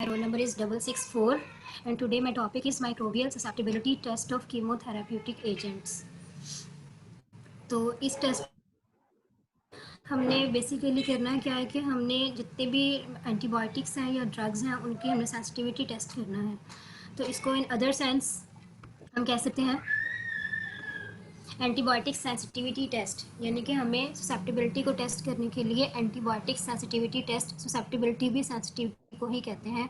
My roll number is 664 and today my topic is microbial susceptibility test of chemotherapeutic agents. तो इस test हमने basically करना क्या है कि हमने जितने भी एंटीबायोटिक्स हैं या ड्रग्स हैं उनकी हमें सेंसिटिविटी टेस्ट करना है. तो इसको इन अदर सेंस हम कह सकते हैं एंटीबायोटिक सेंसिटिविटी टेस्ट, यानी कि हमें ससेप्टिबिलिटी को टेस्ट करने के लिए एंटीबायोटिक सेंसिटिविटी टेस्ट, ससेप्टिबिलिटी भी सेंसिटिविटी को ही कहते हैं,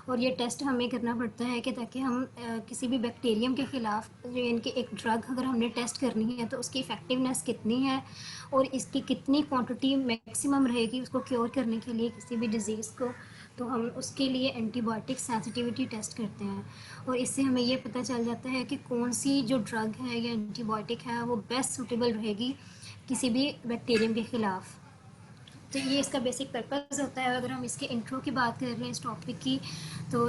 और ये टेस्ट हमें करना पड़ता है कि ताकि हम किसी भी बैक्टीरियम के ख़िलाफ़ यानी कि एक ड्रग अगर हमने टेस्ट करनी है तो उसकी इफ़ेक्टिवनेस कितनी है और इसकी कितनी क्वांटिटी मैक्सिमम रहेगी उसको क्योर करने के लिए किसी भी डिज़ीज़ को, तो हम उसके लिए एंटीबायोटिक सेंसिटिविटी टेस्ट करते हैं. और इससे हमें ये पता चल जाता है कि कौन सी जो ड्रग है या एंटीबायोटिक है वो बेस्ट सूटेबल रहेगी किसी भी बैक्टीरियम के ख़िलाफ़. तो ये इसका बेसिक पर्पस होता है. अगर हम इसके इंट्रो की बात कर रहे हैं इस टॉपिक की, तो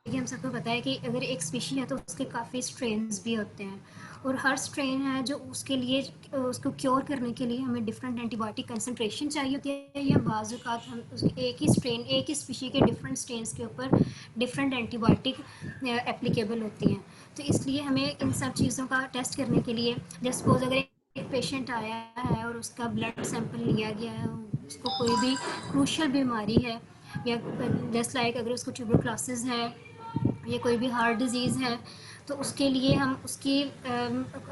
ये हम सबको पता है कि अगर एक स्पीशी है तो उसके काफ़ी स्ट्रेन्स भी होते हैं, और हर स्ट्रेन है जो उसके लिए उसको क्योर करने के लिए हमें डिफरेंट एंटीबायोटिक कंसंट्रेशन चाहिए होती है, या बाज़ औक़ात हम उसके एक ही स्ट्रेन एक ही स्पीशी के डिफरेंट स्ट्रेन्स के ऊपर डिफरेंट एंटीबायोटिक एप्लीकेबल होती हैं. तो इसलिए हमें इन सब चीज़ों का टेस्ट करने के लिए, जैसे सपोज अगर एक पेशेंट आया है और उसका ब्लड सैंपल लिया गया है, उसको कोई भी क्रूशल बीमारी है या जस्ट लाइक अगर उसको ट्यूबरक्लोसिस है या कोई भी हार्ट डिज़ीज़ है, तो उसके लिए हम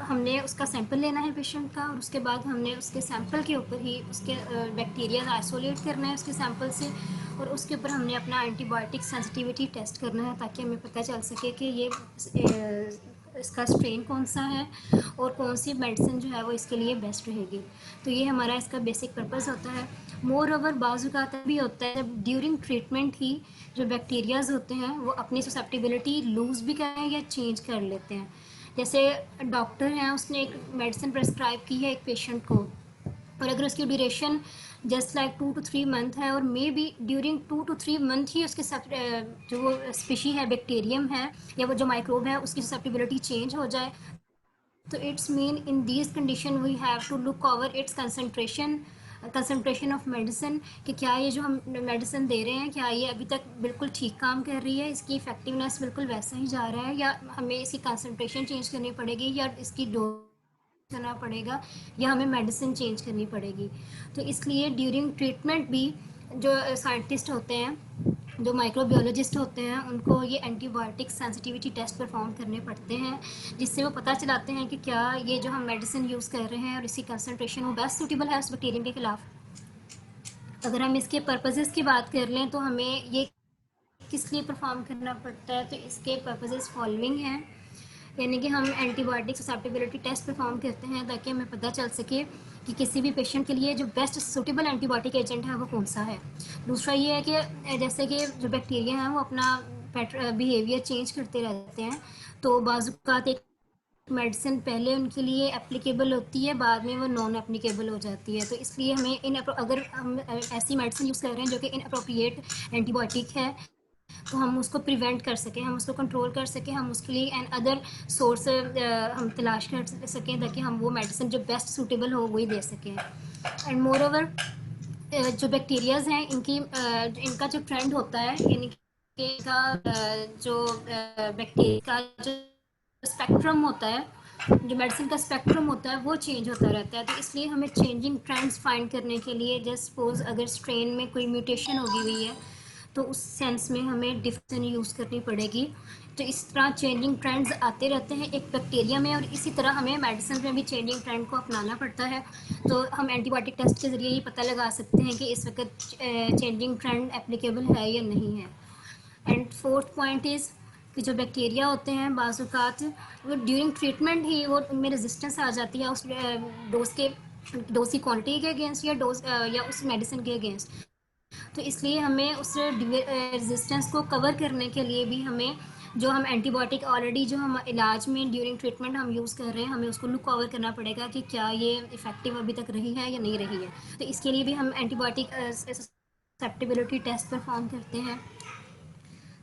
हमने उसका सैंपल लेना है पेशेंट का, और उसके बाद हमने उसके सैंपल के ऊपर ही उसके बैक्टीरिया आइसोलेट करना है उसके सैंपल से, और उसके ऊपर हमने अपना एंटीबायोटिक सेंसिटिविटी टेस्ट करना है ताकि हमें पता चल सके कि ये इसका स्ट्रेन कौन सा है और कौन सी मेडिसिन जो है वो इसके लिए बेस्ट रहेगी. तो ये हमारा इसका बेसिक पर्पस होता है. मोर ओवर बाज़ औक़ात भी होता है जब ड्यूरिंग ट्रीटमेंट ही जो बैक्टीरियाज होते हैं वो अपनी ससेप्टिबिलिटी लूज़ भी करें या चेंज कर लेते हैं. जैसे डॉक्टर हैं, उसने एक मेडिसिन प्रेस्क्राइब की है एक पेशेंट को, और अगर उसकी duration just like 2 to 3 month है और may be during 2 to 3 month ही उसके जो वो स्पीशी है, बैक्टीरियम है या वो जो माइक्रोब है उसकी ससेप्टिबिलिटी चेंज हो जाए, तो it's mean in this condition we have to look over its concentration of medicine, कि क्या ये जो हम मेडिसिन दे रहे हैं क्या ये अभी तक बिल्कुल ठीक काम कर रही है, इसकी इफ़ेक्टिवनेस बिल्कुल वैसा ही जा रहा है, या हमें इसकी कंसंट्रेशन चेंज करनी पड़ेगी, या इसकी डोज करना पड़ेगा, या हमें मेडिसिन चेंज करनी पड़ेगी. तो इसलिए ड्यूरिंग ट्रीटमेंट भी जो साइंटिस्ट होते हैं, जो माइक्रोबायोलॉजिस्ट होते हैं, उनको ये एंटीबायोटिक सेंसिटिविटी टेस्ट परफॉर्म करने पड़ते हैं, जिससे वो पता चलाते हैं कि क्या ये जो हम मेडिसिन यूज़ कर रहे हैं और इसकी कंसंट्रेशन वो बेस्ट सूटेबल है उस बैक्टीरियम के ख़िलाफ़. अगर हम इसके पर्पसेस की बात कर लें तो हमें ये किस लिए परफॉर्म करना पड़ता है, तो इसके पर्पसेस फॉलोइंग हैं. यानी कि हम एंटीबायोटिक ससेप्टिबिलिटी टेस्ट परफॉर्म करते हैं ताकि हमें पता चल सके कि किसी भी पेशेंट के लिए जो बेस्ट सूटेबल एंटीबायोटिक एजेंट है वो कौन सा है. दूसरा ये है कि जैसे कि जो बैक्टीरिया हैं वो अपना बिहेवियर चेंज करते रहते हैं, तो बाज़ औक़ात एक मेडिसिन पहले उनके लिए एप्लीकेबल होती है, बाद में वो नॉन एप्लीकेबल हो जाती है. तो इसलिए हमें अगर हम ऐसी मेडिसिन यूज़ कर रहे हैं जो कि इनअप्रोप्रिएट एंटीबायोटिक है, तो हम उसको प्रिवेंट कर सकें, हम उसको कंट्रोल कर सकें, हम उसके लिए एन अदर सोर्स हम तलाश कर सकें ताकि हम वो मेडिसिन जो बेस्ट सूटेबल हो वही दे सकें. एंड मोर ओवर जो बैक्टीरियाज हैं इनका जो ट्रेंड होता है, यानी कि इनका जो बैक्टीरिया का जो स्पेक्ट्रम होता है, जो मेडिसिन का स्पेक्ट्रम होता है वो चेंज होता रहता है. तो इसलिए हमें चेंजिंग ट्रेंड्स फाइंड करने के लिए, जस्ट सपोज अगर स्ट्रेन में कोई म्यूटेशन होगी हुई है तो उस सेंस में हमें डिफरेंट यूज़ करनी पड़ेगी. तो इस तरह चेंजिंग ट्रेंड्स आते रहते हैं एक बैक्टीरिया में, और इसी तरह हमें मेडिसिन में भी चेंजिंग ट्रेंड को अपनाना पड़ता है. तो हम एंटीबायोटिक टेस्ट के ज़रिए ही पता लगा सकते हैं कि इस वक्त चेंजिंग ट्रेंड एप्लीकेबल है या नहीं है. एंड फोर्थ पॉइंट इज़ कि जो बैक्टीरिया होते हैं बाज़ औक़ात वो ड्यूरिंग ट्रीटमेंट ही वो उनमें रेजिस्टेंस आ जाती है उस डोज की क्वांटिटी के अगेंस्ट या उस मेडिसिन के अगेंस्ट. तो इसलिए हमें उस रेजिस्टेंस को कवर करने के लिए भी हमें जो हम एंटीबायोटिक ऑलरेडी जो हम इलाज में ड्यूरिंग ट्रीटमेंट हम यूज़ कर रहे हैं, हमें उसको लुक कवर करना पड़ेगा कि क्या ये इफ़ेक्टिव अभी तक रही है या नहीं रही है. तो इसके लिए भी हम एंटीबायोटिक ससेप्टिबिलिटी टेस्ट परफॉर्म करते हैं.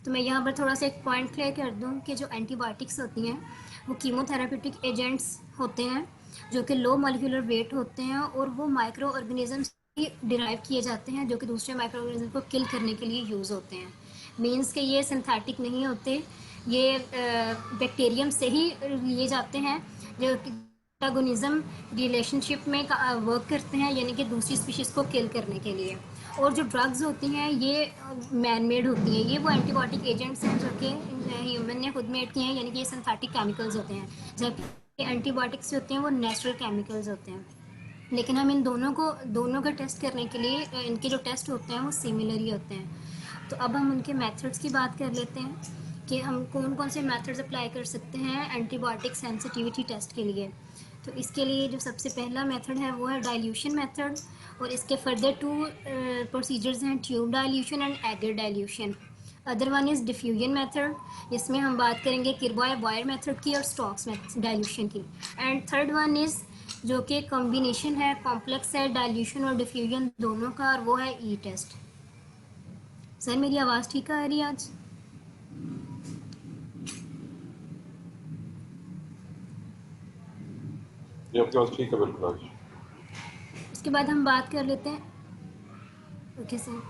तो मैं यहाँ पर थोड़ा सा एक पॉइंट क्लियर कर दूँ कि जो एंटीबायोटिक्स होती हैं वो कीमोथेरेप्यूटिक एजेंट्स होते हैं जो कि लो मॉलिक्यूलर वेट होते हैं, और वो माइक्रो ऑर्गेनिजम्स डिराइव किए जाते हैं जो कि दूसरे माइक्रो ऑर्गेनिज्म को किल करने के लिए यूज़ होते हैं. मीन्स के ये सिंथेटिक नहीं होते, ये बैक्टीरियम से ही लिए जाते हैं, जो एंटागोनिज्म रिलेशनशिप में वर्क करते हैं, यानी कि दूसरी स्पीशीज़ को किल करने के लिए। और जो ड्रग्स होती हैं ये मैन मेड होती हैं, ये वो एंटीबायोटिक एजेंट्स हैं जो कि ह्यूमन ने खुद मेड किए हैं, यानी कि ये सिंथेटिक केमिकल्स होते हैं, जबकि एंटीबायोटिक्स जो होते हैं वो नेचुरल केमिकल्स होते हैं। लेकिन हम इन दोनों का टेस्ट करने के लिए इनके जो टेस्ट होते हैं वो सिमिलर ही होते हैं। तो अब हम उनके मेथड्स की बात कर लेते हैं कि हम कौन कौन से मेथड्स अप्लाई कर सकते हैं एंटीबायोटिक सेंसिटिविटी टेस्ट के लिए। तो इसके लिए जो सबसे पहला मेथड है वो है डाइल्यूशन मेथड, और इसके फर्दर टू प्रोसीजर्स हैं tube dilution and agar dilution. Other one is diffusion method, जिसमें हम बात करेंगे किरबॉय बॉयर मेथड की और स्टॉक्स डाइल्यूशन की। एंड थर्ड वन इज़ जो कि कॉम्बिनेशन है, कॉम्प्लेक्स है डाइल्यूशन और डिफ्यूजन दोनों का, और वो है ई टेस्ट। सर मेरी आवाज़ ठीक आ रही है आज? ये आपकी बात ठीक है बिल्कुल आज। उसके बाद हम बात कर लेते हैं, ओके सर,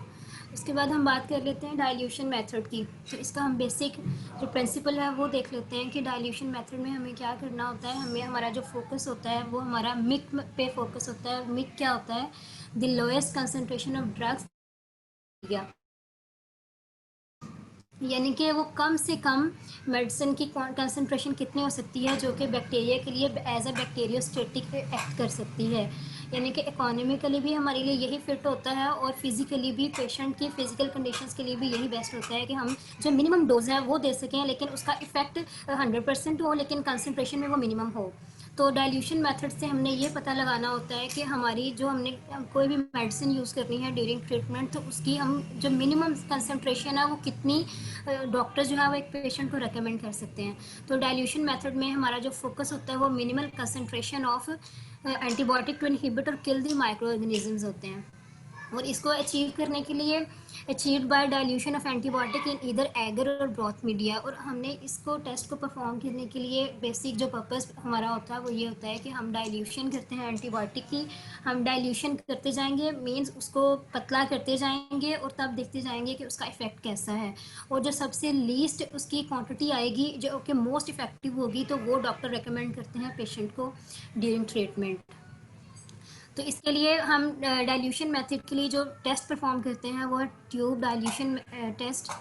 उसके बाद हम बात कर लेते हैं डाइल्यूशन मेथड की। तो इसका हम बेसिक जो प्रिंसिपल है वो देख लेते हैं कि डाइल्यूशन मेथड में हमें क्या करना होता है। हमें हमारा जो फोकस होता है वो हमारा मिक पे फोकस होता है। मिक क्या होता है? The lowest concentration of drugs, यानी कि वो कम से कम मेडिसिन की कंसंट्रेशन कितनी हो सकती है जो कि बैक्टीरिया के लिए एज अ बैक्टीरियोस्टेटिक एक्ट कर सकती है। यानी कि इकोनॉमिकली भी हमारे लिए यही फिट होता है और फिज़िकली भी पेशेंट की फ़िज़िकल कंडीशंस के लिए भी यही बेस्ट होता है कि हम जो मिनिमम डोज है वो दे सकें, लेकिन उसका इफ़ेक्ट 100% हो, लेकिन कंसंट्रेशन में वो मिनिमम हो। तो डाइल्यूशन मेथड से हमने ये पता लगाना होता है कि हमारी जो हमने कोई भी मेडिसिन यूज़ करनी है ड्यूरिंग ट्रीटमेंट, तो उसकी हम जो मिनिमम कंसंट्रेशन है वो कितनी डॉक्टर जो है वो एक पेशेंट को रेकमेंड कर सकते हैं। तो डाइल्यूशन मेथड में हमारा जो फोकस होता है वो minimal concentration of antibiotic to inhibit और किल द माइक्रो ऑर्गेनिजम्स होते हैं। और इसको अचीव करने के लिए achieved by dilution of antibiotic in either agar और ब्रॉथ मीडिया। और हमने इसको टेस्ट को परफॉर्म करने के लिए बेसिक जो पर्पस हमारा होता है वो ये होता है कि हम डाइल्यूशन करते हैं एंटीबायोटिक की, हम डाइल्यूशन करते जाएंगे, मीन्स उसको पतला करते जाएंगे और तब देखते जाएंगे कि उसका इफेक्ट कैसा है। और जो सबसे लीस्ट उसकी क्वांटिटी आएगी जो कि मोस्ट इफेक्टिव होगी, तो वो डॉक्टर रिकमेंड करते हैं पेशेंट को ड्यूरिंग ट्रीटमेंट। तो इसके लिए हम डाइल्यूशन मेथड के लिए जो टेस्ट परफॉर्म करते हैं वो है ट्यूब डाइल्यूशन टेस्ट।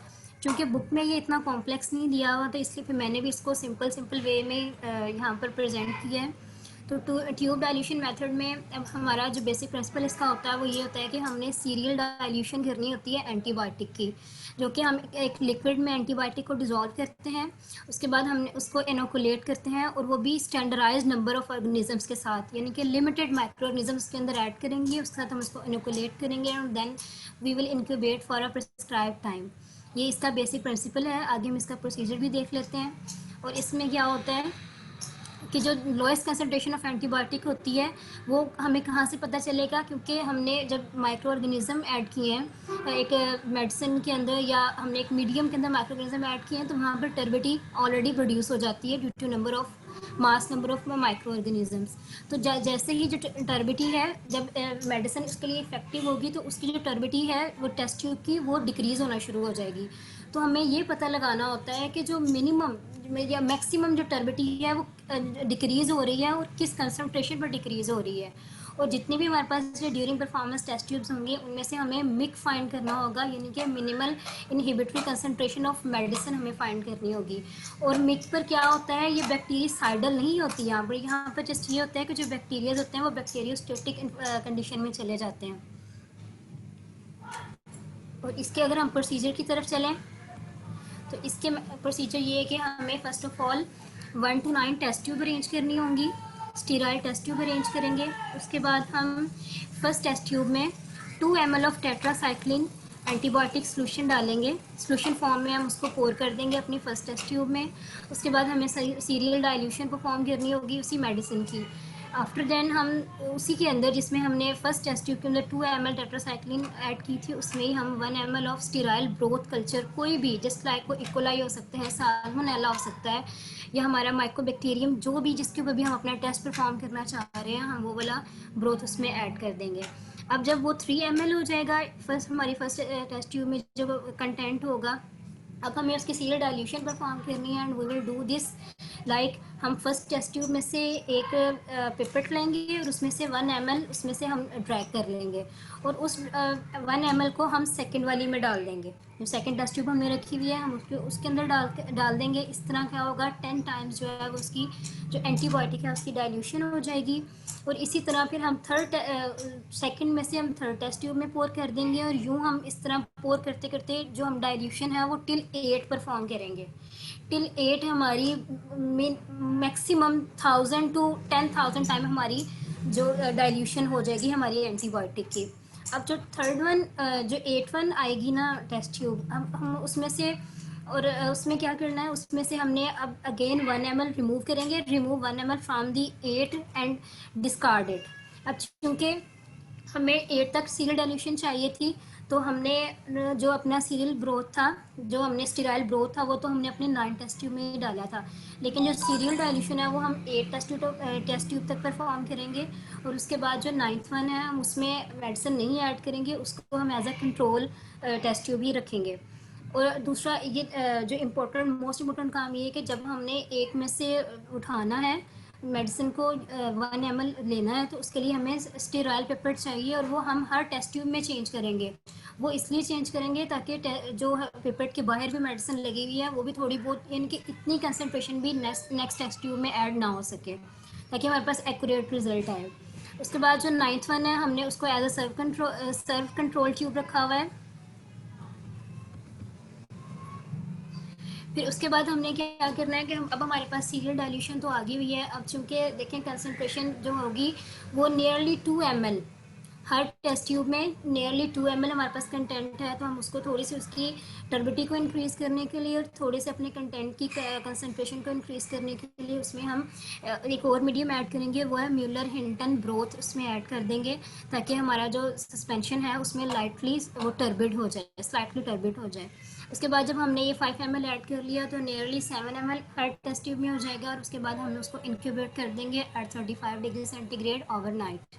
क्योंकि बुक में ये इतना कॉम्प्लेक्स नहीं दिया हुआ, तो इसलिए फिर मैंने भी इसको सिंपल वे में यहाँ पर प्रेजेंट किया है। तो ट्यूब डाइल्यूशन मेथड में अब हमारा जो बेसिक प्रिंसिपल इसका होता है वो ये होता है कि हमने सीरियल डाइल्यूशन करनी होती है एंटीबायोटिक की, जो कि हम एक लिक्विड में एंटीबायोटिक को डिज़ोल्व करते हैं, उसके बाद हमने उसको इनोकुलेट करते हैं, और वो भी स्टैंडर्डाइज नंबर ऑफ ऑर्गेनिजम्स के साथ, यानी कि लिमिटेड माइक्रो ऑर्गेनिजम्स के अंदर ऐड करेंगे, उसके साथ हम उसको इनोकुलेट करेंगे and then we will incubate for a prescribe time. ये इसका बेसिक प्रिंसिपल है। आगे हम इसका प्रोसीजर भी देख लेते हैं। और इसमें क्या होता है कि जो लोएस्ट कंसंट्रेशन ऑफ एंटीबायोटिक होती है वो हमें कहाँ से पता चलेगा, क्योंकि हमने जब माइक्रो ऑर्गेनिज्म ऐड किए हैं एक मेडिसिन के अंदर या हमने एक मीडियम के अंदर माइक्रो ऑर्गेनिज्म ऐड किए हैं, तो वहाँ पर टर्बिडी ऑलरेडी प्रोड्यूस हो जाती है due to mass number of microorganisms. तो जैसे ही जो टर्बिडी है, जब मेडिसिन उसके लिए इफेक्टिव होगी तो उसकी जो टर्बिडी है वो टेस्ट ट्यूब की वो डिक्रीज़ होना शुरू हो जाएगी। तो हमें ये पता लगाना होता है कि जो मिनिमम या मैक्सिमम जो टर्बिडी है वो डिक्रीज़ हो रही है और किस कंसंट्रेशन पर डिक्रीज़ हो रही है। और जितनी भी हमारे पास जो ड्यूरिंग परफॉर्मेंस टेस्ट ट्यूब्स होंगे उनमें से हमें मिक फाइंड करना होगा, यानी कि minimal inhibitory concentration of medicine हमें फाइंड करनी होगी। और मिक पर क्या होता है, ये बैक्टीरियासाइडल नहीं होती यहाँ पर जस्ट ये होता है कि जो बैक्टीरियाज होते हैं वो बैक्टीरियोस्टेटिक कंडीशन में चले जाते हैं। और इसके अगर हम प्रोसीजर की तरफ चलें तो इसके प्रोसीजर ये है कि हमें first of all 1 to 9 test tube arrange करनी होंगी, स्टीराइल टेस्ट ट्यूब अरेंज करेंगे। उसके बाद हम फर्स्ट टेस्ट ट्यूब में 2 ml of tetracycline antibiotic solution डालेंगे, सोल्यूशन फॉर्म में हम उसको पोर कर देंगे अपनी फर्स्ट टेस्ट ट्यूब में। उसके बाद हमें सीरियल डाइल्यूशन परफॉर्म करनी होगी उसी मेडिसिन की। आफ्टर देन हम उसी के अंदर जिसमें हमने फर्स्ट टेस्ट ट्यूब के अंदर 2 ml टेट्रासाइक्लिन ऐड की थी, उसमें ही हम 1 ml of sterile broth culture, कोई भी जस्ट लाइक को इकोलाई हो सकता है, साल्मोनेला हो सकता है, या हमारा माइकोबैक्टीरियम, जो भी जिसके ऊपर भी हम अपना टेस्ट परफॉर्म करना चाह रहे हैं, हम वो वाला ब्रोथ उसमें ऐड कर देंगे। अब जब वो 3 ml हो जाएगा, हमारी फर्स्ट टेस्ट ट्यूब में जो कंटेंट होगा अब हमें उसकी सीरियल डाइल्यूशन परफॉर्म करनी है and we will do this like हम फर्स्ट टेस्ट ट्यूब में से एक पिपेट लेंगे और उसमें से 1 ml उसमें से हम ड्रैग कर लेंगे और उस 1 ml को हम सेकंड वाली में डाल देंगे। जो सेकंड टेस्ट ट्यूब हमने रखी हुई है हम उसके अंदर डाल देंगे। इस तरह क्या होगा 10 टाइम्स जो है वो उसकी जो एंटीबायोटिक है उसकी डाइल्यूशन हो जाएगी। और इसी तरह फिर हम सेकंड में से हम थर्ड टेस्ट ट्यूब में पोर कर देंगे और यूँ हम इस तरह पोर करते करते जो हम डाइल्यूशन है वो टिल 8 परफॉर्म करेंगे। टिल 8 हमारी मैक्सिमम 1000 to 10,000 टाइम हमारी जो डाइल्यूशन हो जाएगी हमारी एंटीबायोटिक की। अब जो थर्ड वन जो 8 वन आएगी ना टेस्ट ट्यूब हम उसमें से और उसमें क्या करना है उसमें से हमने अब अगेन 1 ml रिमूव करेंगे। Remove 1 ml from the 8 and discard it. अब चूँकि हमें 8 तक सीरियल डाइल्यूशन चाहिए थी तो हमने जो अपना सीरियल ब्रोथ था जो हमने स्टेराइल ब्रोथ था वो तो हमने अपने 9 टेस्ट ट्यूब में ही डाला था। लेकिन जो सीरियल डाइल्यूशन है वो हम 8 टेस्ट ट्यूब तक परफॉर्म करेंगे और उसके बाद जो 9th वन है हम उसमें मेडिसिन नहीं ऐड करेंगे, उसको हम as a control test tube ही रखेंगे। और दूसरा ये जो मोस्ट इम्पोर्टेंट काम ये है कि जब हमने एक में से उठाना है मेडिसिन को 1 ml लेना है तो उसके लिए हमें स्टेरॉयल पेपर चाहिए और वो हम हर टेस्ट ट्यूब में चेंज करेंगे। वो इसलिए चेंज करेंगे ताकि जो पेपर के बाहर भी मेडिसिन लगी हुई है वो भी थोड़ी बहुत यानी कि इतनी कंसनट्रेशन भी नेक्स्ट टेस्ट ट्यूब में ऐड ना हो सके ताकि हमारे पास एक्यूरेट रिजल्ट आए। उसके बाद जो 9th वन है हमने उसको as a serve control tube रखा हुआ है। फिर उसके बाद हमने क्या करना है कि अब हमारे पास सीरियल डाइल्यूशन तो आ गई हुई है। अब चूंकि देखें कंसनट्रेशन जो होगी वो नियरली 2 ml हर टेस्ट ट्यूब में नियरली 2 ml हमारे पास कंटेंट है तो हम उसको थोड़ी सी उसकी टर्बिडिटी को इंक्रीज़ करने के लिए और थोड़े से अपने कंटेंट की कंसनट्रेशन को इंक्रीज़ करने के लिए उसमें हम एक और मीडियम ऐड करेंगे वो है म्यूलर हिंटन ब्रोथ उसमें ऐड कर देंगे ताकि हमारा जो सस्पेंशन है उसमें लाइटली वो टर्बिड हो जाए, स्लाइटली टर्बिड हो जाए। उसके बाद जब हमने ये 5 ml ऐड कर लिया तो नियरली 7 ml हर टेस्ट ट्यूब में हो जाएगा और उसके बाद हम उसको इंक्यूबेट कर देंगे एट 35 डिग्री सेंटीग्रेड ओवरनाइट।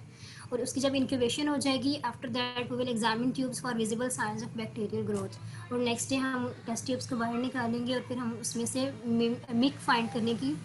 और उसकी जब इंक्यूबेशन हो जाएगी after that we will examine tubes for visible signs of bacterial growth. और नेक्स्ट डे हम टेस्ट ट्यूब्स को बाहर निकालेंगे और फिर हम उसमें से मिक फाइंड करने की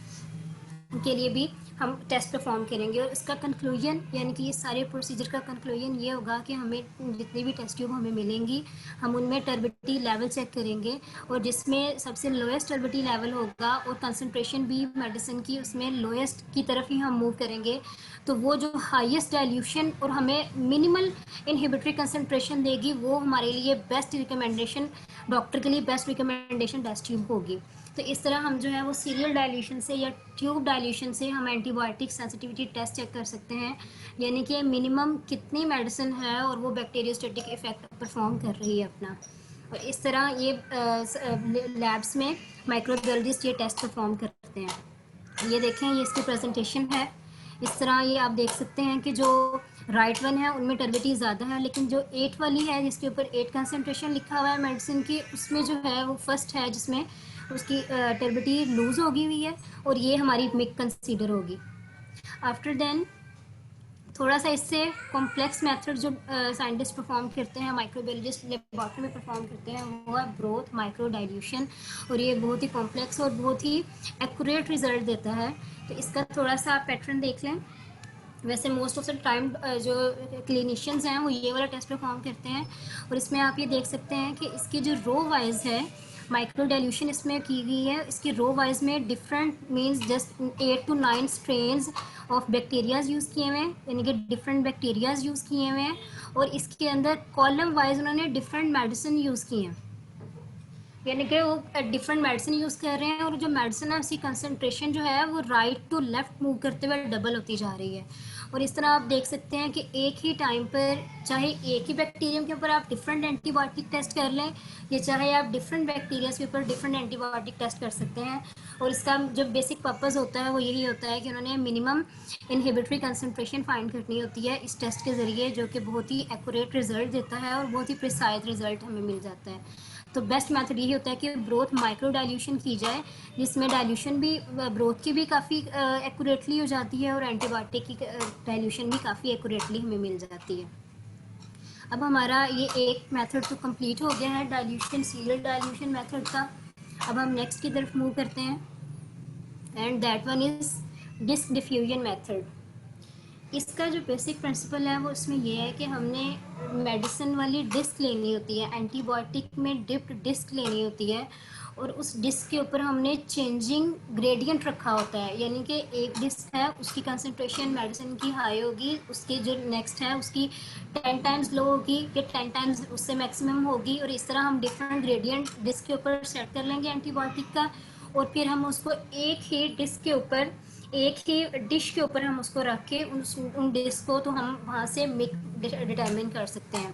के लिए भी हम टेस्ट परफॉर्म करेंगे। और इसका कंक्लूजन यानी कि ये सारे प्रोसीजर का कंक्लूजन ये होगा कि हमें जितनी भी टेस्ट ट्यूब हमें मिलेंगी हम उनमें टर्बिडिटी लेवल चेक करेंगे और जिसमें सबसे लोएस्ट टर्बिडिटी लेवल होगा और कंसनट्रेशन भी मेडिसिन की उसमें लोएस्ट की तरफ ही हम मूव करेंगे तो वो जो हाईएस्ट डाइल्यूशन और हमें मिनिमल इनहिबिटरी कंसनट्रेशन देगी वो हमारे लिए बेस्ट रिकमेंडेशन डॉक्टर के लिए बेस्ट रिकमेंडेशन टेस्ट ट्यूब होगी। तो इस तरह हम जो है वो सीरियल डाइल्यूशन से या ट्यूब डाइल्यूशन से हम एंटीबायोटिक सेंसिटिविटी टेस्ट चेक कर सकते हैं यानी कि मिनिमम कितनी मेडिसिन है और वो बैक्टीरियोस्टेटिक इफेक्ट परफॉर्म कर रही है अपना। और इस तरह ये लैब्स में माइक्रोबायोलॉजिस्ट ये टेस्ट परफॉर्म करते हैं। ये देखें ये इसकी प्रेजेंटेशन है। इस तरह ये आप देख सकते हैं कि जो राइट वन है उनमें टर्बिडिटी ज़्यादा है लेकिन जो 8 वाली है जिसके ऊपर 8 कंसनट्रेशन लिखा हुआ है मेडिसिन की उसमें जो है वो फर्स्ट है जिसमें उसकी टर्बिडिटी लूज़ होगी हुई है और ये हमारी मिक कंसीडर होगी। आफ्टर देन थोड़ा सा इससे कॉम्प्लेक्स मेथड जो साइंटिस्ट परफॉर्म करते हैं माइक्रोबायोलॉजिस्ट लेबॉर्ट्री में परफॉर्म करते हैं वो है ब्रोथ माइक्रो डाइल्यूशन और ये बहुत ही कॉम्प्लेक्स और बहुत ही एक्यूरेट रिजल्ट देता है। तो इसका थोड़ा सा आप पैटर्न देख लें। वैसे मोस्ट ऑफ द टाइम जो क्लिनिशियंस हैं वो ये वाला टेस्ट परफॉर्म करते हैं और इसमें आप ये देख सकते हैं कि इसकी जो रो वाइज है माइक्रो डाइल्यूशन इसमें की गई है। इसकी रो वाइज में different means just 8 to 9 strains of bacterias use किए हुए हैं यानी कि डिफरेंट बैक्टीरियाज यूज़ किए हुए हैं और इसके अंदर कॉलम वाइज उन्होंने डिफरेंट मेडिसिन यूज़ की हैं यानी कि वो डिफरेंट मेडिसिन यूज़ कर रहे हैं और जो मेडिसिन है उसकी कंसनट्रेशन जो है वो राइट टू लेफ्ट मूव करते हुए डबल होती जा रही है। और इस तरह आप देख सकते हैं कि एक ही टाइम पर चाहे एक ही बैक्टीरियम के ऊपर आप डिफरेंट एंटीबायोटिक टेस्ट कर लें या चाहे आप डिफरेंट बैक्टीरियाज के ऊपर डिफरेंट एंटीबायोटिक टेस्ट कर सकते हैं। और इसका जो बेसिक पर्पज़ होता है वो यही होता है कि उन्होंने मिनिमम इनहिबिटरी कंसनट्रेशन फाइंड करनी होती है इस टेस्ट के ज़रिए जो कि बहुत ही एक्यूरेट रिजल्ट देता है और बहुत ही प्रिसाइज रिजल्ट हमें मिल जाता है। तो बेस्ट मेथड यही होता है कि ब्रोथ माइक्रो डाइल्यूशन की जाए जिसमें डाइल्यूशन भी ब्रोथ की भी काफ़ी एक्यूरेटली हो जाती है और एंटीबायोटिक की डाइल्यूशन भी काफ़ी एक्यूरेटली हमें मिल जाती है। अब हमारा ये एक मेथड तो कंप्लीट हो गया है डाइल्यूशन, सीरियल डाइल्यूशन मेथड का। अब हम नेक्स्ट की तरफ मूव करते हैं, and that one is disc diffusion method. इसका जो बेसिक प्रिंसिपल है वो इसमें ये है कि हमने मेडिसिन वाली डिस्क लेनी होती है, एंटीबायोटिक में डिप्ड डिस्क लेनी होती है, और उस डिस्क के ऊपर हमने चेंजिंग ग्रेडियंट रखा होता है, यानी कि एक डिस्क है उसकी कंसंट्रेशन मेडिसिन की हाई होगी, उसके जो नेक्स्ट है उसकी 10 टाइम्स लो होगी, या 10 टाइम्स उससे मैक्सिमम होगी, और इस तरह हम डिफरेंट ग्रेडियंट डिस्क के ऊपर सेट कर लेंगे एंटीबायोटिक का, और फिर हम उसको एक ही डिस्क के ऊपर, एक ही डिश के ऊपर हम उसको रख के उन डिश को तो हम वहाँ से मिक डिटरमिन कर सकते हैं।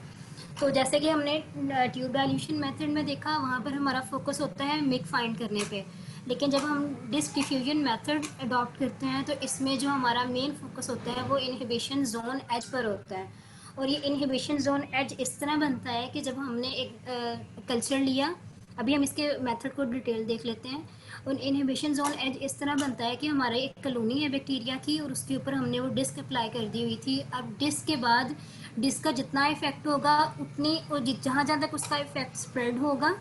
तो जैसे कि हमने ट्यूब डाइल्यूशन मेथड में देखा, वहाँ पर हमारा फोकस होता है मिक फाइंड करने पे, लेकिन जब हम डिस्क डिफ्यूजन मेथड अडॉप्ट करते हैं तो इसमें जो हमारा मेन फोकस होता है वो इनहिबिशन जोन एज पर होता है। और ये इनहिबिशन जोन एज इस तरह बनता है कि जब हमने एक कल्चर लिया, अभी हम इसके मेथड को डिटेल देख लेते हैं। और इनहिबिशन जोन एज इस तरह बनता है कि हमारे एक कॉलोनी है बैक्टीरिया की, और उसके ऊपर हमने वो डिस्क अप्लाई कर दी हुई थी। अब डिस्क के बाद डिस्क का जितना इफेक्ट होगा उतनी, और जहाँ जहाँ तक उसका इफेक्ट स्प्रेड होगा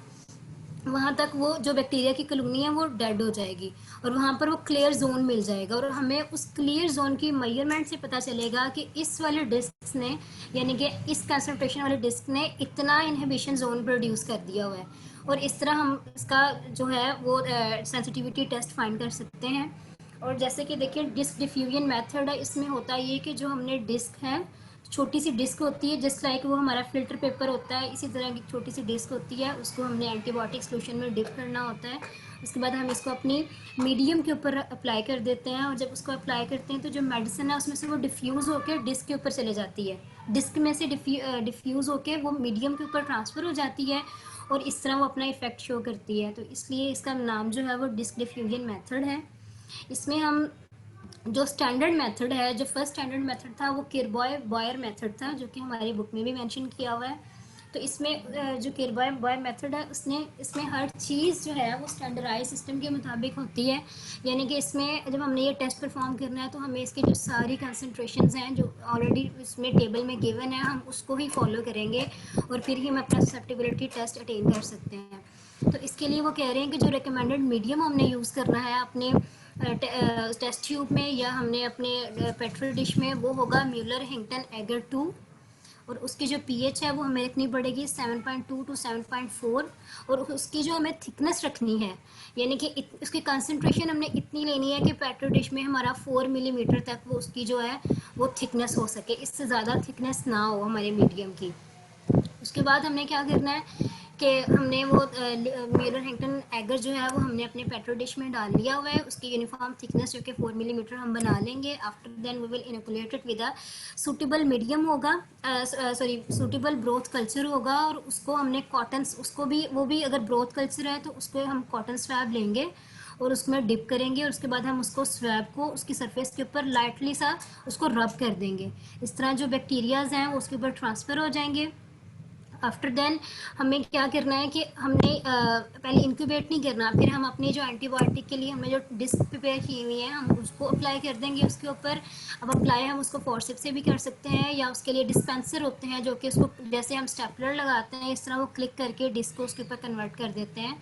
वहाँ तक वो जो बैक्टीरिया की कॉलोनी है वो डेड हो जाएगी, और वहाँ पर वो क्लियर जोन मिल जाएगा, और हमें उस क्लियर जोन की मेजरमेंट से पता चलेगा कि इस वाले डिस्क ने, यानी कि इस कंसंट्रेशन वाले डिस्क ने इतना इनहिबिशन जोन प्रोड्यूस कर दिया हुआ है। और इस तरह हम इसका जो है वो सेंसिटिविटी टेस्ट फाइंड कर सकते हैं। और जैसे कि देखिए डिस्क डिफ्यूजन मेथड है, इसमें होता ये कि जो हमने डिस्क है, छोटी सी डिस्क होती है, जस्ट लाइक वो हमारा फिल्टर पेपर होता है, इसी तरह की छोटी सी डिस्क होती है, उसको हमने एंटीबायोटिक सोल्यूशन में डिप करना होता है। उसके बाद हम इसको अपनी मीडियम के ऊपर अप्लाई कर देते हैं, और जब उसको अप्लाई करते हैं तो जो मेडिसिन है उसमें से वो डिफ्यूज़ होकर डिस्क के ऊपर चले जाती है, डिस्क में से डिफ्यूज़ होकर वो मीडियम के ऊपर ट्रांसफ़र हो जाती है, और इस तरह वो अपना इफेक्ट शो करती है। तो इसलिए इसका नाम जो है वो डिस्क डिफ्यूजन मेथड है। इसमें हम जो स्टैंडर्ड मेथड है, जो फर्स्ट स्टैंडर्ड मेथड था वो किरबॉय बॉयर मेथड था, जो कि हमारी बुक में भी मेंशन किया हुआ है। तो इसमें जो किरबॉय बॉयर मेथड है उसने इसमें हर चीज़ जो है वो स्टैंडर्डाइज सिस्टम के मुताबिक होती है, यानी कि इसमें जब हमने ये टेस्ट परफॉर्म करना है तो हमें इसकी जो सारी कंसंट्रेशंस हैं जो ऑलरेडी इसमें टेबल में गिवन है हम उसको ही फॉलो करेंगे, और फिर ही हम अपना ससेप्टिबिलिटी टेस्ट अटेन कर सकते हैं। तो इसके लिए वो कह रहे हैं कि जो रिकमेंडेड मीडियम हमने यूज़ करना है अपने टेस्ट ट्यूब में या हमने अपने पेट्री डिश में, वो होगा म्यूलर हिंगटन एगर 2, और उसकी जो पीएच है वो हमें रखनी पड़ेगी 7.2 टू 7.4, और उसकी जो हमें थिकनेस रखनी है, यानी कि उसकी कंसंट्रेशन हमने इतनी लेनी है कि पेट्री डिश में हमारा 4 मिलीमीटर तक वो उसकी जो है वो थिकनेस हो सके, इससे ज़्यादा थिकनेस ना हो हमारे मीडियम की। उसके बाद हमने क्या करना है कि हमने वो म्यूलर हिंगटन एगर जो है वो हमने अपने पेट्रो डिश में डाल लिया हुआ है, उसकी यूनिफॉर्म थिकनेस जो कि 4 मिलीमीटर हम बना लेंगे। After then we will inoculate it with a suitable medium होगा, सॉरी सूटेबल ब्रोथ कल्चर होगा, और उसको हमने कॉटन, उसको भी वो भी अगर ब्रोथ कल्चर है तो उसको हम कॉटन स्वैब लेंगे और उसमें डिप करेंगे, और उसके बाद हम उसको स्वैब को उसकी सरफेस के ऊपर लाइटली सा उसको रब कर देंगे। इस तरह जो बैक्टीरियाज हैं वो उसके ऊपर ट्रांसफ़र हो जाएंगे। आफ्टर देन हमें क्या करना है कि हमने पहले इंक्यूबेट नहीं करना, फिर हम अपनी जो एंटीबायोटिक के लिए हमने जो डिस्क प्रिपेयर की हुई है हम उसको अप्लाई कर देंगे उसके ऊपर। अब अप्लाई हम उसको फोर्सेप्स से भी कर सकते हैं, या उसके लिए डिस्पेंसर होते हैं जो कि उसको जैसे हम स्टेपलर लगाते हैं इस तरह वो क्लिक करके डिस्क को उसके ऊपर कन्वर्ट कर देते हैं।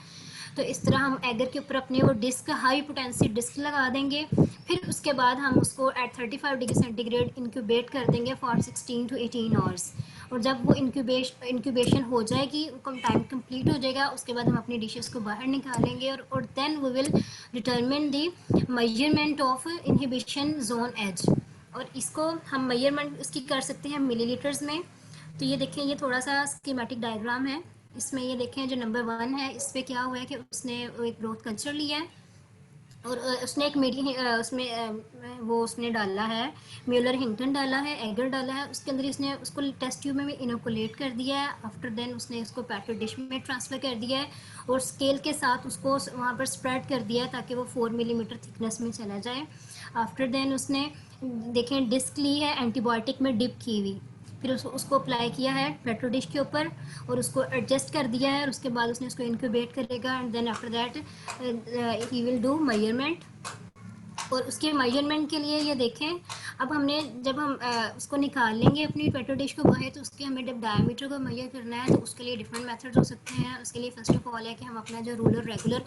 तो इस तरह हम एगर के ऊपर अपनी वो डिस्क, हाई पोटेंसी डिस्क लगा देंगे। फिर उसके बाद हम उसको एट 35 डिग्री सेंटीग्रेड इंक्यूबेट कर देंगे फॉर 16 टू 18 आवर्स। और जब वो इंक्यूबेशन हो जाएगी, टाइम कंप्लीट हो जाएगा, उसके बाद हम अपनी डिशेस को बाहर निकालेंगे, और then we will determine the measurement of inhibition zone edge. और इसको हम मेजरमेंट उसकी कर सकते हैं मिलीलीटर्स में। तो ये देखें, ये थोड़ा सा स्कीमेटिक डायग्राम है। इसमें ये देखें जो नंबर 1 है इस पर क्या हुआ है कि उसने एक ग्रोथ कल्चर लिया है, और उसने एक उसमें वो उसने डाला है, म्यूलर हिंगटन डाला है, एगर डाला है, उसके अंदर इसने उसको टेस्ट ट्यूब में इनोकुलेट कर दिया है। आफ्टर देन उसने उसको पेट्री डिश में ट्रांसफ़र कर दिया है, और स्केल के साथ उसको वहाँ पर स्प्रेड कर दिया है ताकि वो 4 मिलीमीटर थिकनेस में चला जाए। आफ्टर देन उसने देखें डिस्क ली है एंटीबायोटिक में डिप की हुई, फिर उसको अप्लाई किया है पेट्रो डिश के ऊपर, और उसको एडजस्ट कर दिया है, और उसके बाद उसने उसको इंक्यूबेट करेगा, and then after that he will do measurement. और उसके मेजरमेंट के लिए ये देखें, अब हमने जब हम उसको निकाल लेंगे अपनी पेट्रो डिश को बाहर, तो उसके हमें जब डायमीटर को मेजर करना है तो उसके लिए डिफरेंट मेथड्स हो सकते हैं। उसके लिए फर्स्ट ऑफ ऑल है कि हम अपना जो रूलर, रेगुलर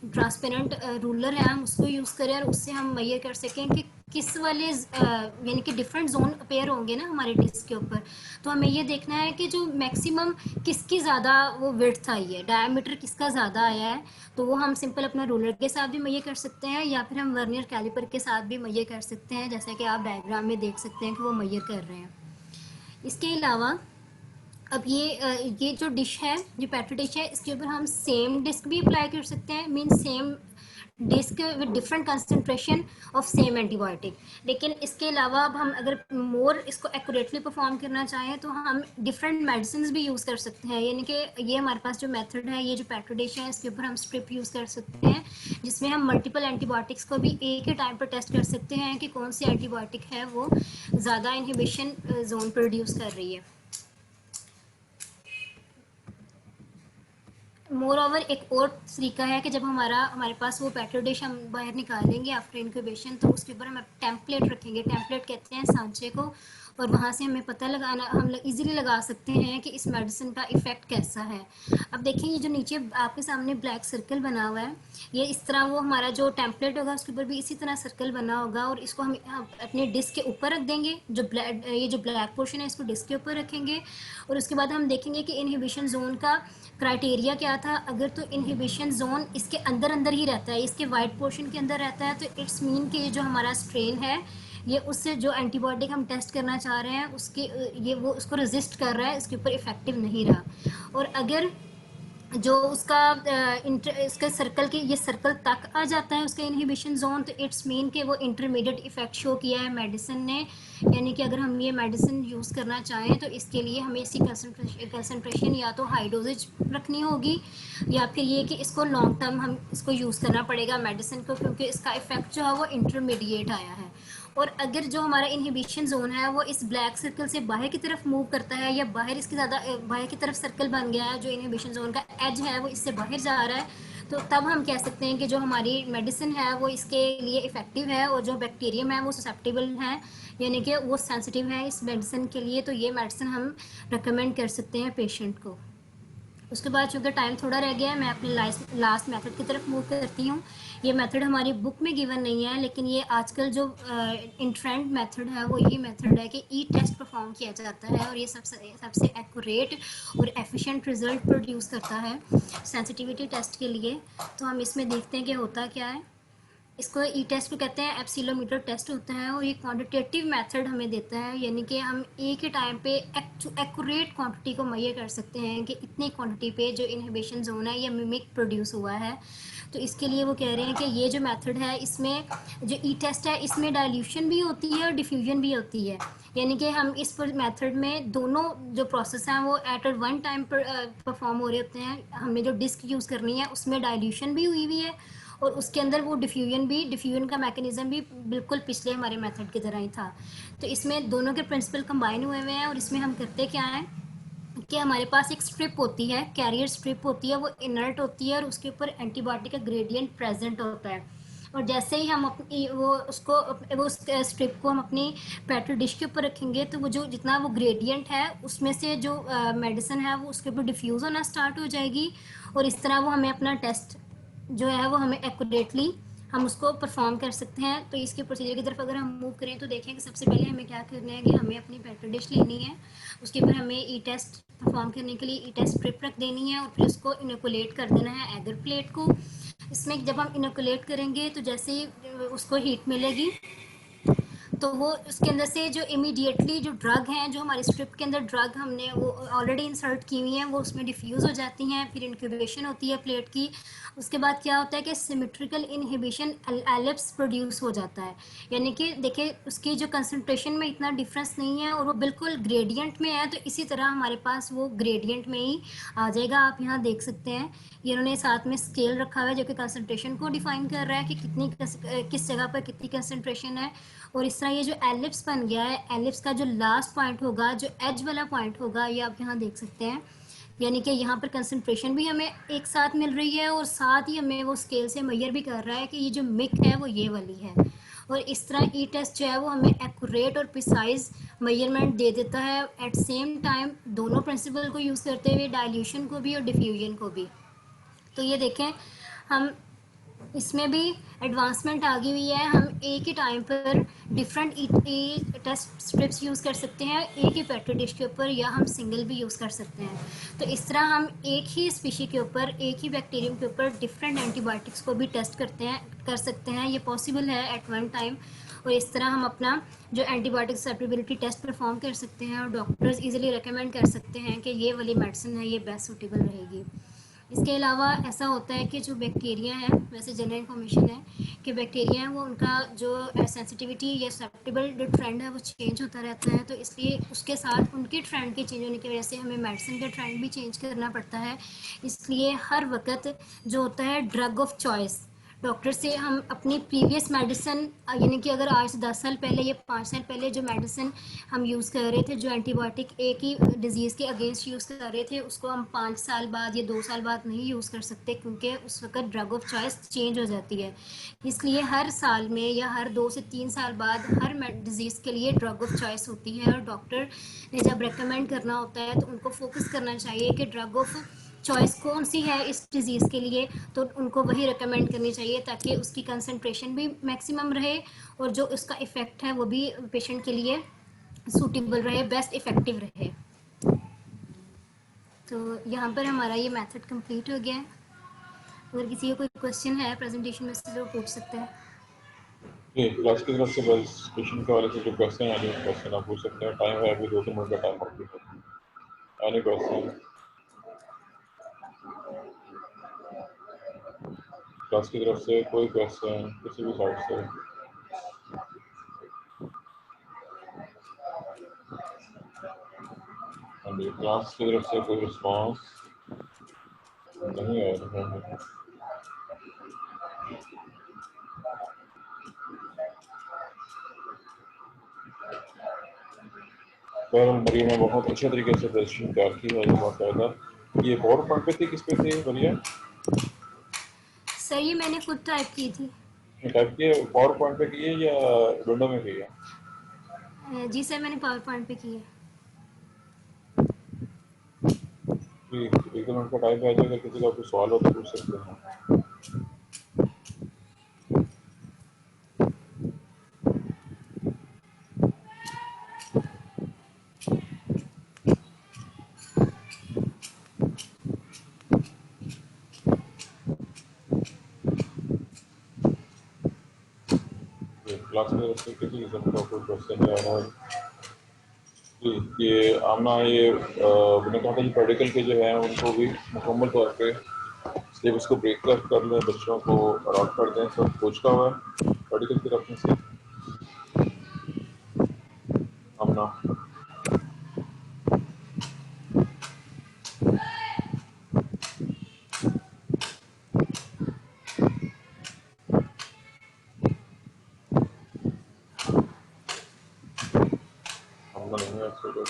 ट्रांसपेरेंट रूलर है, हम उसको यूज़ करें और उससे हम मेजर कर सकें कि किस वाले यानी कि डिफरेंट जोन अपेयर होंगे ना हमारे डिस्क के ऊपर। तो हमें ये देखना है कि जो मैक्सिमम किसकी ज़्यादा वो विड्थ आई है, डायमीटर किसका ज़्यादा आया है। तो वो हम सिंपल अपना रूलर के साथ भी मेजर कर सकते हैं या फिर हम वर्नियर कैलिपर के साथ भी मेजर कर सकते हैं, जैसा कि आप डायग्राम में देख सकते हैं कि वो मेजर कर रहे हैं। इसके अलावा अब ये जो डिश है, जो पेट्रो डिश है, इसके ऊपर हम सेम डिस्क भी अप्लाई कर सकते हैं, mean same disc with different concentration of same antibiotic. लेकिन इसके अलावा अब हम अगर मोर इसको एक्यूरेटली परफॉर्म करना चाहें तो हम डिफरेंट मेडिसिन भी यूज़ कर सकते हैं। यानी कि ये हमारे पास जो मेथड है, ये जो पेट्रो डिश है, इसके ऊपर हम स्ट्रिप यूज़ कर सकते हैं, जिसमें हम मल्टीपल एंटीबायोटिक्स को भी एक ही टाइम पर टेस्ट कर सकते हैं कि कौन सी एंटीबायोटिक है वो ज़्यादा इनहिबिशन जोन प्रोड्यूस कर रही है। मोर ओवर एक और तरीका है कि जब हमारे पास वो पेट्रो डिश हम बाहर निकालेंगे आफ्टर इंक्यूबेशन, तो उसके ऊपर हम टेम्पलेट रखेंगे। टेम्पलेट कहते हैं सांचे को, और वहाँ से हमें पता लगाना, हम इजीली लगा सकते हैं कि इस मेडिसिन का इफ़ेक्ट कैसा है। अब देखिए, ये जो नीचे आपके सामने ब्लैक सर्कल बना हुआ है, ये इस तरह वो हमारा जो टेम्पलेट होगा उसके ऊपर भी इसी तरह सर्कल बना होगा, और इसको हम अपने डिस्क के ऊपर रख देंगे। ये जो ब्लैक पोर्शन है इसको डिस्क के ऊपर रखेंगे, और उसके बाद हम देखेंगे कि इनहिबिशन जोन का क्राइटेरिया क्या था। अगर तो इनहिबिशन जोन इसके अंदर अंदर ही रहता है, इसके वाइट पोर्शन के अंदर रहता है, तो इट्स मीन कि ये जो हमारा स्ट्रेन है, ये उससे जो एंटीबायोटिक हम टेस्ट करना चाह रहे हैं उसके ये वो उसको रेजिस्ट कर रहा है, इसके ऊपर इफेक्टिव नहीं रहा। और अगर जो उसका इसके सर्कल के ये सर्कल तक आ जाता है उसका इनहिबिशन जोन, तो इट्स मीन कि वो इंटरमीडिएट इफेक्ट शो किया है मेडिसिन ने। यानी कि अगर हम ये मेडिसिन यूज़ करना चाहें तो इसके लिए हमें इसकी कंसंट्रेशन या तो हाई डोजेज रखनी होगी, या फिर ये कि इसको लॉन्ग टर्म हम इसको यूज़ करना पड़ेगा मेडिसिन को, क्योंकि इसका इफेक्ट जो है वो इंटरमीडिएट आया है। और अगर जो हमारा इनहिबिशन जोन है वो इस ब्लैक सर्कल से बाहर की तरफ मूव करता है, या बाहर इसकी ज़्यादा बाहर की तरफ सर्कल बन गया है, जो इनहिबिशन जोन का एज है वो इससे बाहर जा रहा है, तो तब हम कह सकते हैं कि जो हमारी मेडिसिन है वो इसके लिए इफ़ेक्टिव है, और जो बैक्टीरियम है वो ससेप्टेबल है, यानी कि वो सेंसिटिव है इस मेडिसिन के लिए। तो ये मेडिसिन हम रिकमेंड कर सकते हैं पेशेंट को। उसके बाद चूँकि टाइम थोड़ा रह गया है, मैं अपने लास्ट मेथड की तरफ मूव करती हूँ। ये मेथड हमारी बुक में गिवन नहीं है, लेकिन ये आजकल जो इन ट्रेंड मेथड है वो ये मेथड है कि ई टेस्ट परफॉर्म किया जाता है, और ये सबसे एक्यूरेट और एफिशिएंट रिजल्ट प्रोड्यूस करता है सेंसिटिविटी टेस्ट के लिए। तो हम इसमें देखते हैं कि होता क्या है। इसको ई टेस्ट को कहते हैं, एप्सिलोमीटर टेस्ट होता है, और ये क्वांटिटेटिव मेथड हमें देता है, यानी कि हम एक ही टाइम पे एक्यूरेट क्वांटिटी को मेजर कर सकते हैं कि इतनी क्वांटिटी पे जो इनहिबिशन जोन है ये मिमिक प्रोड्यूस हुआ है। तो इसके लिए वो कह रहे हैं कि ये जो मेथड है इसमें जो ई टेस्ट है इसमें डाइल्यूशन भी होती है और डिफ्यूजन भी होती है, यानी कि हम इस मेथड में दोनों जो प्रोसेस हैं वो एट वन टाइम पर परफॉर्म हो रहे होते हैं। हमें जो डिस्क यूज़ करनी है उसमें डाइल्यूशन भी हुई हुई है, और उसके अंदर वो डिफ्यूजन का मैकेनिज्म भी बिल्कुल पिछले हमारे मेथड की तरह ही था। तो इसमें दोनों के प्रिंसिपल कंबाइन हुए हुए हैं, और इसमें हम करते क्या हैं कि हमारे पास एक स्ट्रिप होती है, कैरियर स्ट्रिप होती है, वो इनर्ट होती है, और उसके ऊपर एंटीबायोटिक का ग्रेडियंट प्रेजेंट होता है। और जैसे ही हम अपनी वो स्ट्रिप को हम अपनी पेट्रो डिश के ऊपर रखेंगे, तो वो जो जितना वो ग्रेडियंट है उसमें से जो मेडिसिन है वो उसके ऊपर डिफ्यूज़ होना स्टार्ट हो जाएगी, और इस तरह वो हमें अपना टेस्ट जो है वो हमें एक्यूरेटली हम उसको परफॉर्म कर सकते हैं। तो इसके प्रोसीजर की तरफ अगर हम मूव करें तो देखें कि सबसे पहले हमें क्या करना है कि हमें अपनी पेट्रो डिश लेनी है, उसके ऊपर हमें ई टेस्ट परफॉर्म करने के लिए ई टेस्ट स्ट्रिप रख देनी है, और फिर उसको इनोकुलेट कर देना है एगर प्लेट को। इसमें जब हम इनोकुलेट करेंगे तो जैसे ही उसको हीट मिलेगी तो वो उसके अंदर से जो इमीडिएटली जो ड्रग हैं, जो हमारी स्ट्रिप के अंदर ड्रग हमने वो ऑलरेडी इंसर्ट की हुई हैं, वो उसमें डिफ्यूज़ हो जाती हैं, फिर इंक्यूबेशन होती है प्लेट की। उसके बाद क्या होता है कि सिमेट्रिकल इनहिबिशन एलिप्स प्रोड्यूस हो जाता है, यानी कि देखिए उसकी जो कंसनट्रेशन में इतना डिफरेंस नहीं है और वो बिल्कुल ग्रेडियंट में है, तो इसी तरह हमारे पास वो ग्रेडियंट में ही आ जाएगा। आप यहाँ देख सकते हैं ये उन्होंने साथ में स्केल रखा हुआ है जो कि कंसनट्रेशन को डिफाइन कर रहा है कि कितनी किस जगह पर कितनी कंसनट्रेशन है। और इस तरह ये जो एलिप्स बन गया है, एलिप्स का जो लास्ट पॉइंट होगा, जो एज वाला पॉइंट होगा, ये आप यहाँ देख सकते हैं, यानी कि यहाँ पर कंसनट्रेशन भी हमें एक साथ मिल रही है और साथ ही हमें वो स्केल से मेजर भी कर रहा है कि ये जो मिक है वो ये वाली है। और इस तरह ई टेस्ट जो है वो हमें एक्यूरेट और प्रिसाइज मेजरमेंट दे देता है, एट सेम टाइम दोनों प्रिंसिपल को यूज़ करते हुए, डाइल्यूशन को भी और डिफ्यूजन को भी। तो ये देखें, हम इसमें भी एडवांसमेंट आ गई हुई है। हम एक ही टाइम पर डिफरेंट ई टेस्ट स्ट्रिप्स यूज़ कर सकते हैं एक ही पेट्री डिश के ऊपर, या हम सिंगल भी यूज़ कर सकते हैं। तो इस तरह हम एक ही स्पीशी के ऊपर, एक ही बैक्टीरियम के ऊपर डिफरेंट एंटीबायोटिक्स को भी टेस्ट कर सकते हैं। ये पॉसिबल है एट वन टाइम। और इस तरह हम अपना जो एंटीबायोटिक ससेप्टिबिलिटी टेस्ट परफॉर्म कर सकते हैं और डॉक्टर्स इजीली रिकमेंड कर सकते हैं कि ये वाली मेडिसिन है, ये बेस्ट सूटेबल रहेगी। इसके अलावा ऐसा होता है कि जो बैक्टीरिया है, वैसे जनरल इन्फॉर्मेशन है कि बैक्टीरिया है वो उनका जो सेंसिटिविटी या ससेप्टिबल जो ट्रेंड है वो चेंज होता रहता है। तो इसलिए उसके साथ उनके ट्रेंड के चेंज होने की वजह से हमें मेडिसिन का ट्रेंड भी चेंज करना पड़ता है। इसलिए हर वक्त जो होता है ड्रग ऑफ चॉइस, डॉक्टर से हम अपनी प्रीवियस मेडिसिन, यानी कि अगर आज से 10 साल पहले या 5 साल पहले जो मेडिसिन हम यूज़ कर रहे थे, जो एंटीबायोटिक एक ही डिजीज़ के अगेंस्ट यूज़ कर रहे थे, उसको हम 5 साल बाद या 2 साल बाद नहीं यूज़ कर सकते, क्योंकि उस वक्त ड्रग ऑफ चॉइस चेंज हो जाती है। इसलिए हर साल में या हर 2 से 3 साल बाद हर डिजीज़ के लिए ड्रग ऑफ चॉइस होती है। और डॉक्टर ने जब रेकमेंड करना होता है तो उनको फोकस करना चाहिए कि ड्रग ऑफ चॉइस कौन सी है इस डिज़ीज़ के लिए, तो उनको वही रिकमेंड करनी चाहिए ताकि उसकी कंसंट्रेशन भी मैक्सिमम रहे और जो उसका इफ़ेक्ट है वो भी पेशेंट के लिए सूटेबल रहे, बेस्ट इफ़ेक्टिव रहे। तो यहाँ पर हमारा ये मेथड कंप्लीट हो गया है। अगर किसी का कोई क्वेश्चन है प्रेजेंटेशन में से तो पूछ सकते हैं। जी, क्लास की तरफ से बस क्वेश्चन के वाले से जो क्वेश्चन है, एनी क्वेश्चन आप पूछ सकते हैं। टाइम है अभी 2-3 मिनट का टाइम कंप्लीट है। एनी क्वेश्चन क्लास की तरफ से, कोई क्वेश्चन किसी भी साइड से? हाँ जी, क्लास की तरफ से कोई रिस्पॉन्स नहीं आ रहा है। पर मरियम ने बहुत अच्छे तरीके से प्रेजेंटेशन तैयार की है, ये बाकायदा। ये पावर पॉइंट पे थी, किस पे थी मरियम? सर ये मैंने खुद टाइप की थी। टाइप किए पावर पॉइंट पे की है या विंडो में की है? जी सर, मैंने पावर पॉइंट पे की है। एक दो मिनट का टाइम है, अगर किसी का कोई सवाल हो तो पूछ सकते हैं। क्लास में किसी किस्म का कोई क्वेश्चन है और जी, ये आमना ये मैंने कहा था कि मेडिकल के जो हैं उनको भी मुकम्मल तौर पे सिलेबस को ब्रेक अप कर लें, बच्चों को अलॉट कर दें। सब पूछ का हुआ है मेडिकल की तरफ से आमना। आमना नहीं है इसको तो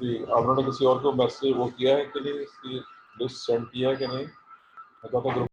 जी, आपने किसी और को मैसेज वो किया है कि नहीं, इसकी लिस्ट सेंड किया है कि नहीं? मैं कहता